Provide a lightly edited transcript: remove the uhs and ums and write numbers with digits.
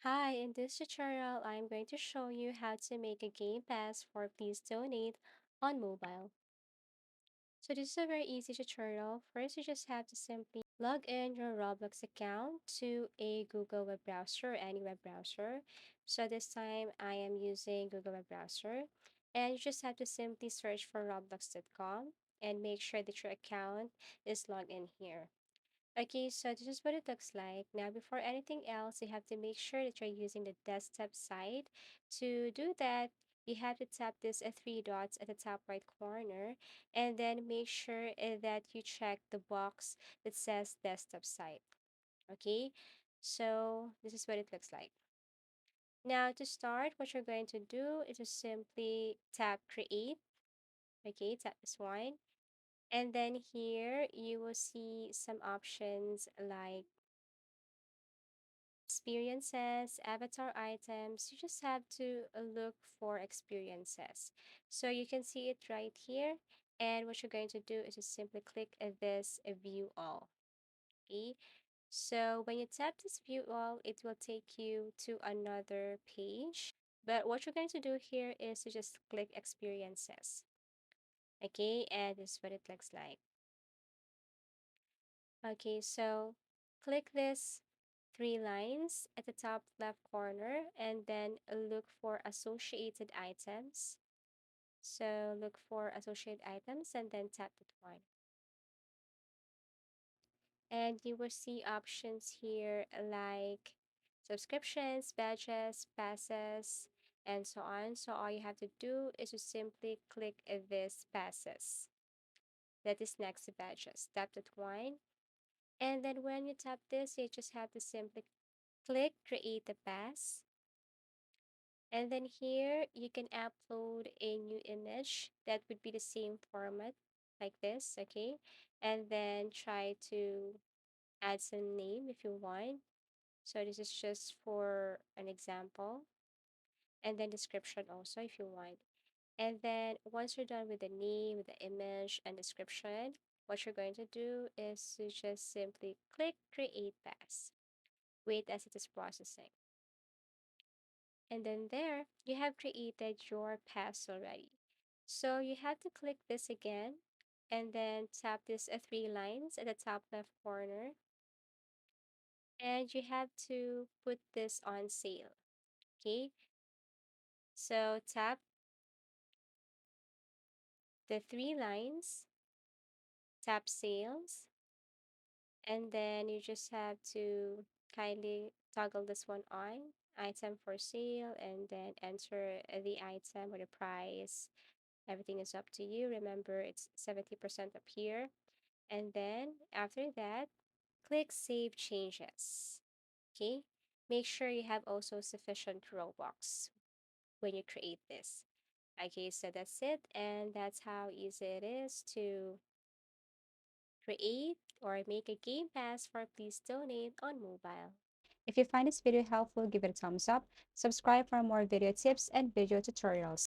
Hi, in this tutorial, I'm going to show you how to make a game pass for Please Donate on mobile. So this is a very easy tutorial. First, you just have to simply log in your Roblox account to a Google web browser or any web browser. So this time I am using Google web browser, and you just have to simply search for roblox.com and make sure that your account is logged in here. Okay, so this is what it looks like. Now, before anything else, you have to make sure that you're using the desktop side. To do that, you have to tap this three dots at the top right corner and then make sure that you check the box that says desktop side. Okay, so this is what it looks like. Now, to start, what you're going to do is just simply tap create. Okay, tap this one. And then here you will see some options like experiences, avatar items. You just have to look for experiences. So you can see it right here. And what you're going to do is just simply click this view all. Okay. So when you tap this view all, it will take you to another page. But what you're going to do here is to just click experiences. Okay. And this is what it looks like. Okay, so click this three lines at the top left corner and then look for associated items. So look for associated items and then tap that one. And you will see options here like subscriptions, badges, passes, and so on. So all you have to do is to simply click this passes. That is next to badges. Tap that one. And then when you tap this, you just have to simply click create a pass. And then here you can upload a new image that would be the same format like this, okay? And then try to add some name if you want. So this is just for an example. And then description also if you want. And then once you're done with the name, with the image and description, what you're going to do is to just simply click create pass. Wait as it is processing. And then there, you have created your pass already. So you have to click this again and then tap this three lines at the top left corner. And you have to put this on sale. Okay. So tap the three lines, tap sales, and then you just have to kindly toggle this one on item for sale and then enter the item or the price. Everything is up to you. Remember, it's 70% up here. And then after that, click Save Changes. Okay? Make sure you have also sufficient Robux when you create this. Okay, so that's it. And that's how easy it is to create or make a game pass for Please Donate on mobile. If you find this video helpful, give it a thumbs up, subscribe for more video tips and video tutorials.